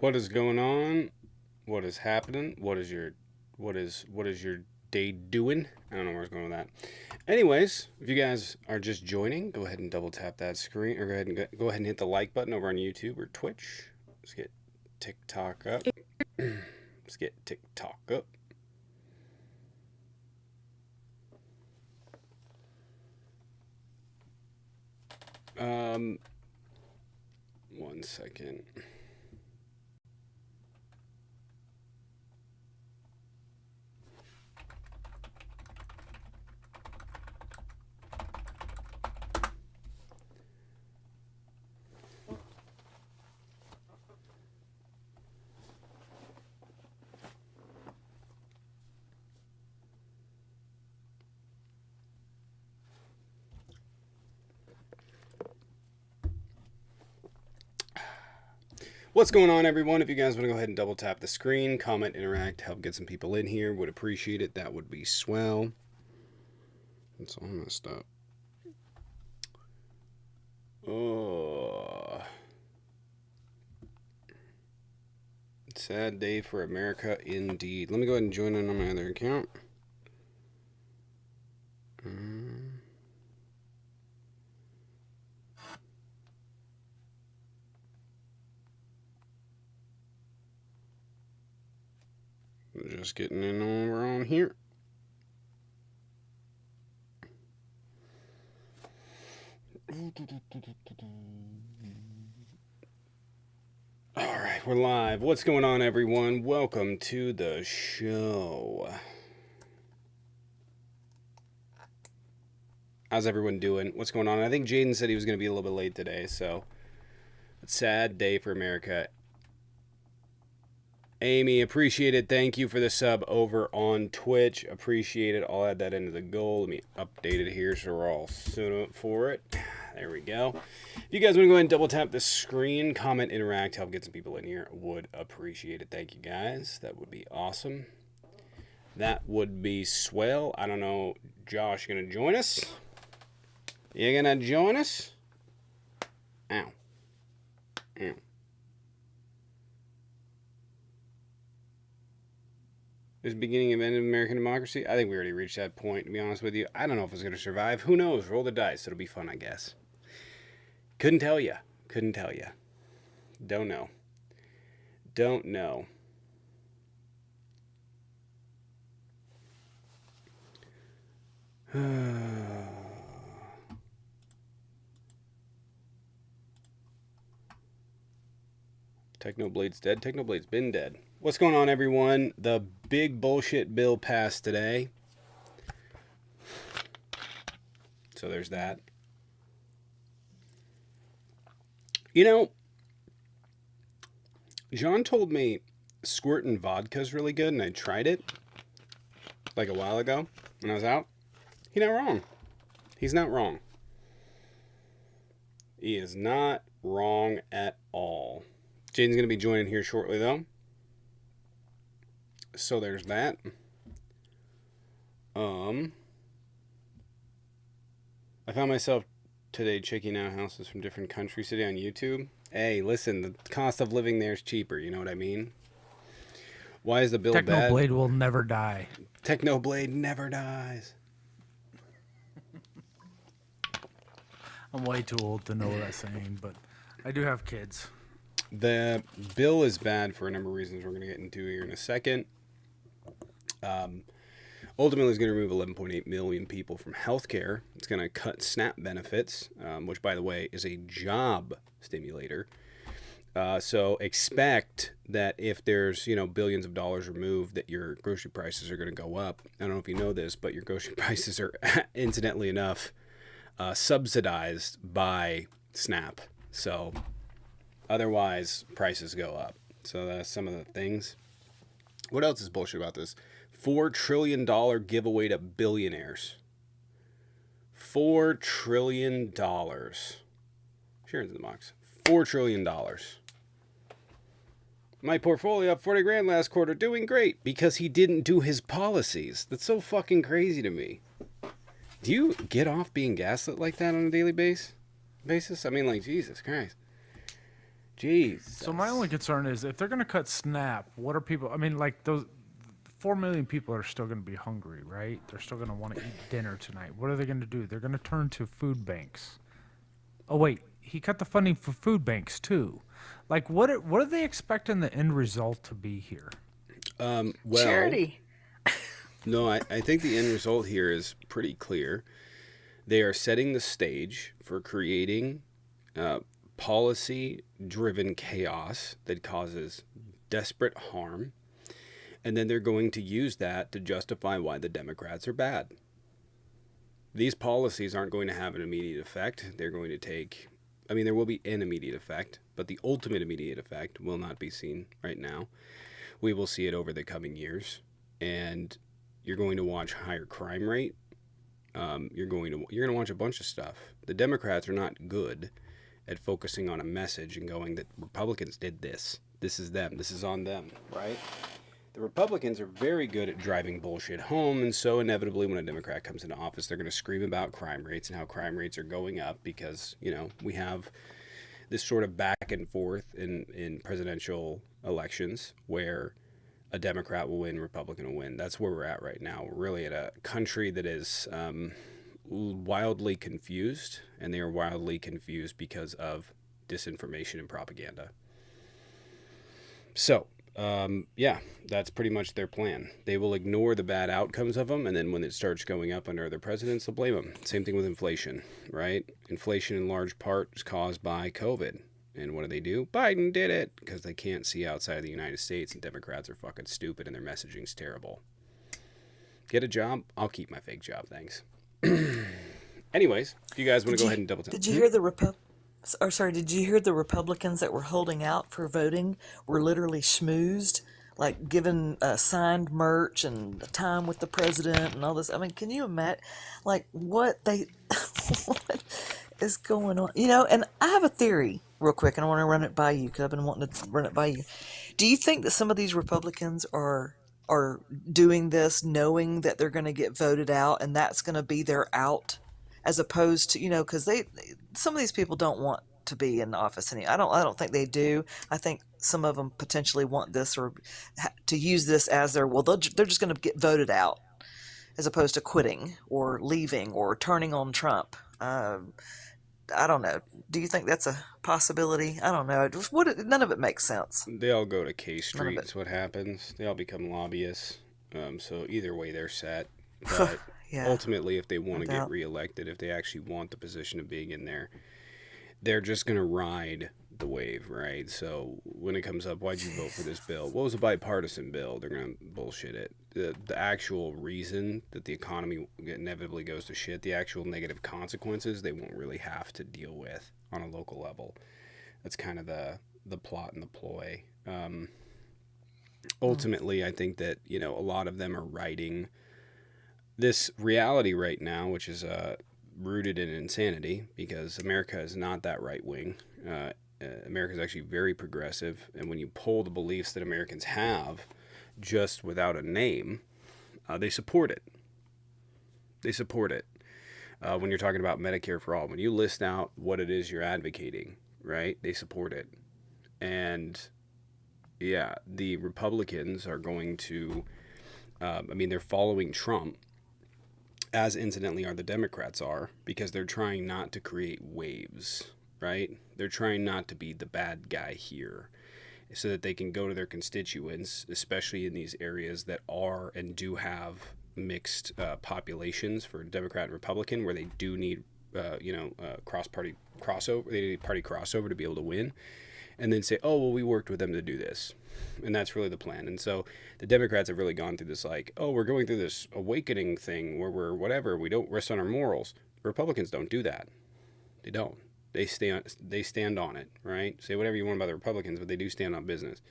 What is going on? What is happening? What is your day doing? I don't know where it's going with that. Anyways, if you guys are just joining, go ahead and double tap that screen, or go ahead and hit the like button over on YouTube or Twitch. Let's get TikTok up. Let's get TikTok up. One second. What's going on, everyone? If you guys want to go ahead and double tap the screen, comment, interact, help get some people in here, would appreciate it. That would be swell. It's all messed up. Oh. Sad day for America, indeed. Let me go ahead and join in on my other account. Just getting in over on here. Alright, we're live. What's going on, everyone? Welcome to the show. How's everyone doing? What's going on? I think Jaden said he was going to be a little bit late today, so sad day for America. Amy, appreciate it. Thank you for the sub over on Twitch. Appreciate it. I'll add that into the goal. Let me update it here so we're all set up for it. There we go. If you guys want to go ahead and double tap the screen, comment, interact, help get some people in here, would appreciate it. Thank you, guys. That would be awesome. That would be swell. I don't know. Josh, you going to join us? You going to join us? Ow. Ow. This beginning of end of American democracy? I think we already reached that point, to be honest with you. I don't know if it's going to survive. Who knows? Roll the dice. It'll be fun, I guess. Couldn't tell you. Couldn't tell you. Don't know. Don't know. Technoblade's dead. Technoblade's been dead. What's going on, everyone? The big bullshit bill passed today. So there's that. You know, John told me squirting vodka is really good, and I tried it like a while ago when I was out. He's not wrong. He's not wrong. He is not wrong at all. Jaden's going to be joining here shortly, though. So there's that. I found myself today checking out houses from different countries today on YouTube. Hey, listen, the cost of living there is cheaper. You know what I mean? Why is the bill bad? Technoblade will never die. Technoblade never dies. I'm way too old to know that saying, but I do have kids. The bill is bad for a number of reasons we're going to get into here in a second. Ultimately, it's going to remove 11.8 million people from healthcare. It's going to cut SNAP benefits, which, by the way, is a job stimulator. So expect that if there's, billions of dollars removed, that your grocery prices are going to go up. I don't know if you know this, but your grocery prices are, incidentally enough, subsidized by SNAP. So otherwise, prices go up. So that's some of the things. What else is bullshit about this? $4 trillion giveaway to billionaires. $4 trillion. Share into the box. $4 trillion. My portfolio up 40 grand last quarter, doing great because he didn't do his policies. That's so fucking crazy to me. Do you get off being gaslit like that on a daily basis? I mean, like, Jesus Christ. Jesus. So my only concern is if they're going to cut SNAP, what are people? I mean, like those 4 million people are still going to be hungry, right? They're still going to want to eat dinner tonight. What are they going to do? They're going to turn to food banks. Oh wait, he cut the funding for food banks too. Like, what are they expecting the end result to be here? Well, Charity. no, I think the end result here is pretty clear. They are setting the stage for creating policy-driven chaos that causes desperate harm, and then they're going to use that to justify why the Democrats are bad. These policies aren't going to have an immediate effect. They're going to take, I mean, there will be an immediate effect, but the ultimate immediate effect will not be seen right now. We will see it over the coming years, and you're going to watch higher crime rate. You're going to watch a bunch of stuff. The Democrats are not good at focusing on a message and going that Republicans did this. This is them. This is on them, right? The Republicans are very good at driving bullshit home, and so inevitably when a Democrat comes into office, they're going to scream about crime rates and how crime rates are going up because, you know, we have this sort of back and forth in presidential elections where a Democrat will win, Republican will win. That's where we're at right now. We're really at a country that is wildly confused, and they are wildly confused because of disinformation and propaganda. So, yeah, that's pretty much their plan. They will ignore the bad outcomes of them, and then when it starts going up under other presidents, they'll blame them. Same thing with inflation, right? Inflation in large part is caused by COVID. And what do? Biden did it because they can't see outside of the United States, and Democrats are fucking stupid and their messaging's terrible. Get a job? I'll keep my fake job, thanks. Anyways, if you guys want to go ahead and double tap. Did you hear did you hear the Republicans that were holding out for voting were literally schmoozed, like given signed merch and time with the president and all this? I mean, can you imagine, like what they, what is going on? You know, and I have a theory, real quick, and I want to run it by you because I've been wanting to run it by you. Do you think that some of these Republicans are doing this knowing that they're going to get voted out and that's going to be their out, as opposed to, you know, because some of these people don't want to be in office anymore. I don't think they do. I think some of them potentially want this or to use this as their, well, they're just going to get voted out as opposed to quitting or leaving or turning on Trump. I don't know. Do you think that's a possibility? I don't know. None of it makes sense. They all go to K Street. That's what happens. They all become lobbyists. So either way, they're set. But Yeah, ultimately, if they want to no get doubt. reelected, if they actually want the position of being in there, they're just going to ride the wave, right? So when it comes up, why'd you vote for this bill? What was a bipartisan bill? They're going to bullshit it. The actual reason that the economy inevitably goes to shit, the actual negative consequences, they won't really have to deal with on a local level. That's kind of the plot and the ploy. Ultimately, I think that, you know, a lot of them are riding this reality right now, which is rooted in insanity, because America is not that right wing. America is actually very progressive, and when you pull the beliefs that Americans have just without a name, they support it. They support it. When you're talking about Medicare for all, when you list out what it is you're advocating, right, they support it. And yeah, the Republicans are going to, they're following Trump, as incidentally are the Democrats are, because they're trying not to create waves, right? They're trying not to be the bad guy here so that they can go to their constituents, especially in these areas that are and do have mixed populations for Democrat and Republican, where they do need, cross-party crossover. They need party crossover to be able to win. And then say, oh, well, we worked with them to do this. And that's really the plan. And so the Democrats have really gone through this, like, oh, we're going through this awakening thing where we're whatever. We don't rest on our morals. Republicans don't do that. They don't. They stand on it, right? Say whatever you want about the Republicans, but they do stand on business.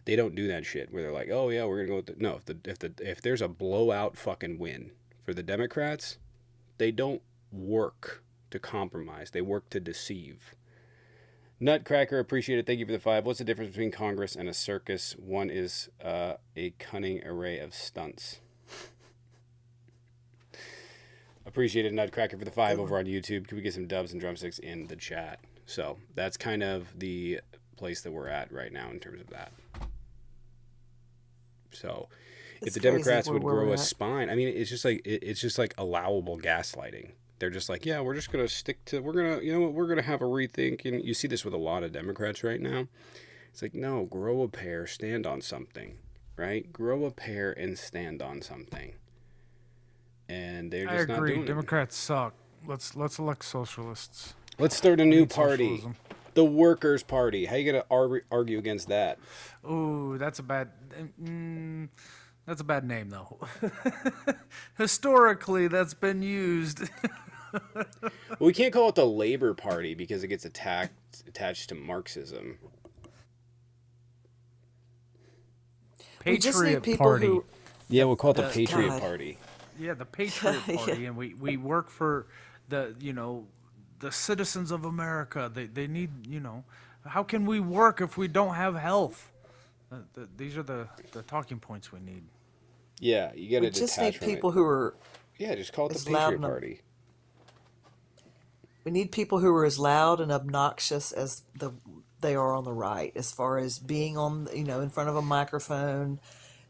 They don't do that shit where they're like, oh, yeah, we're going to go with the... No, if there's a blowout fucking win for the Democrats, they don't work to compromise. They work to deceive. Nutcracker, appreciate it. Thank you for the 5. What's the difference between Congress and a circus? One is a cunning array of stunts. Appreciate it, Nutcracker, for the 5 over on YouTube. Can we get some dubs and drumsticks in the chat? So that's kind of the place that we're at right now in terms of that. So if It's the crazy Democrats where would we're grow a at. spine, I mean, it's just like allowable gaslighting. They're just like, yeah, we're just gonna stick to, we're gonna, you know what, we're gonna have a rethink. And you see this with a lot of Democrats right now. It's like, no, grow a pair, stand on something, right? Grow a pair and stand on something. And they're I just not agree. doing it. Democrats suck. Let's elect socialists. Let's start a We new need party, socialism. the Workers' Party. How you gonna argue against that? Ooh, that's a bad. That's a bad name though. Historically, that's been used. Well, we can't call it the Labor Party because it gets attached to Marxism. We just need Patriot people Party. who. Yeah, we'll call it the the- Patriot God. Party. Yeah, the Patriot Yeah. Party, and we work for the the citizens of America. They need how can we work if we don't have health? These are the talking points we need. Yeah, you got We to just detach need from it. people who are Yeah, just call it the as loud Patriot and Party. we need people who are as loud and obnoxious as they are on the right, as far as being on, in front of a microphone,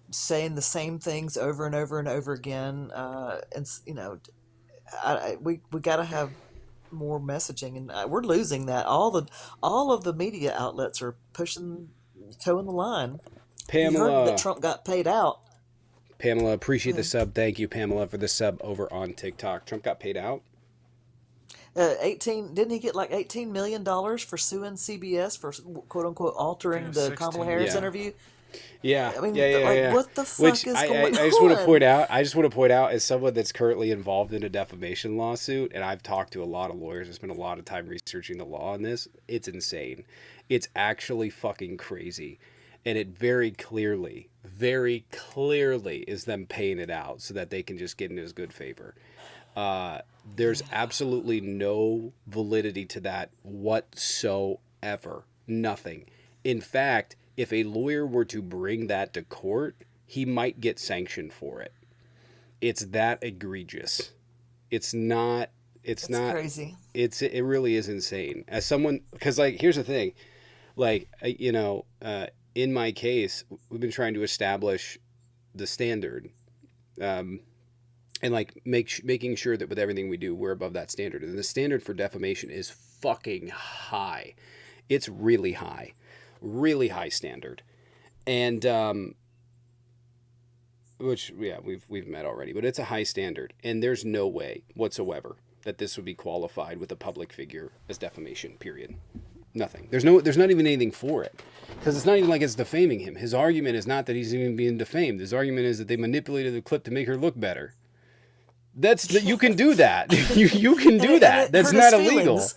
saying the same things over and over and over again. We got to have more messaging, and we're losing that. All of the media outlets are toeing the line. You heard that Pamela, Trump got paid out. appreciate the Okay. sub. Thank you, Pamela, for the sub over on TikTok. Trump got paid out. 18, didn't he get like $18 million for suing CBS for quote unquote altering was the Kamala 16. Harris Yeah. interview? Yeah, I mean, yeah. what the Which fuck is I going just want to point on? out. I just want to point out as someone that's currently involved in a defamation lawsuit, and I've talked to a lot of lawyers. I spent a lot of time researching the law on this. It's insane. It's actually fucking crazy, and it very clearly is them paying it out so that they can just get in his good favor. There's absolutely no validity to that whatsoever. Nothing. In fact, if a lawyer were to bring that to court, he might get sanctioned for it. It's that egregious. It's not. It's It's not. crazy. It really is insane. As someone, because like here's the thing, like in my case, we've been trying to establish the standard, and like making sure that with everything we do, we're above that standard. And the standard for defamation is fucking high. It's really high standard, and which yeah we've met already. But it's a high standard, and there's no way whatsoever that this would be qualified with a public figure as defamation. Period. Nothing. There's not even anything for it, because it's not even like it's defaming him. His argument is not that he's even being defamed. His argument is that they manipulated the clip to make her look better. You can do that. you can And do it that. That's hurt his not illegal. feelings.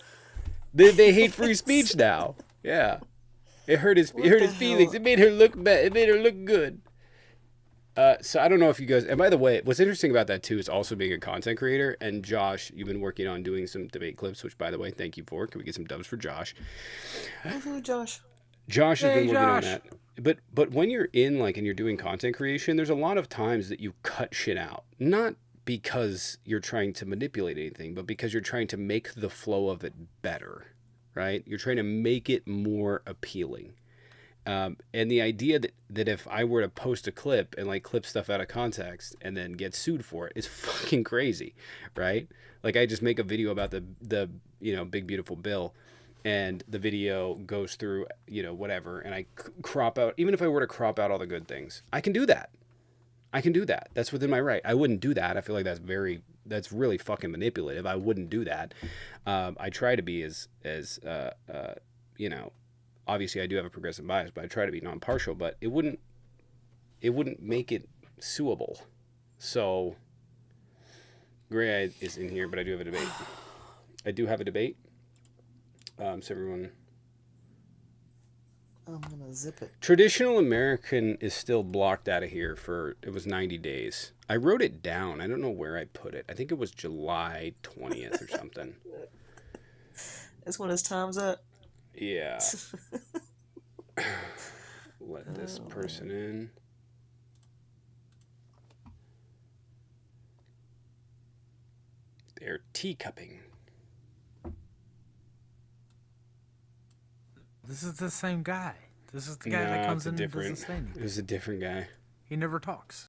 They hate free speech now. Yeah, it hurt his What the feelings. hell? It made her look bad. It made her look good. So I don't know if you guys. And by the way, what's interesting about that too is also being a content creator. And Josh, you've been working on doing some debate clips, which by the way, thank you for. Can we get some dubs for Josh? Woohoo, Josh. Josh has been Hey, working on Josh. that. But when you're in like and you're doing content creation, there's a lot of times that you cut shit out. Not because you're trying to manipulate anything, but because you're trying to make the flow of it better, right? You're trying to make it more appealing. And the idea that if I were to post a clip and like clip stuff out of context and then get sued for it is fucking crazy, right? Like I just make a video about the big beautiful bill, and the video goes through whatever, and I crop out. Even if I were to crop out all the good things, I can do that. That's within my right. I wouldn't do that. I feel like that's really fucking manipulative. I wouldn't do that. I try to be as obviously I do have a progressive bias, but I try to be non-partial, but it wouldn't make it suable. So Gray is in here, but I do have a debate. So everyone, I'm gonna zip it. traditional American is still blocked out of here it was 90 days. I wrote it down. I don't know where I put it. I think it was July 20th or something. That's when his time's up. Yeah. Let this person in. They're teacupping. This is the same guy. This is the guy that comes in and does the It staining. was a different guy. He never talks.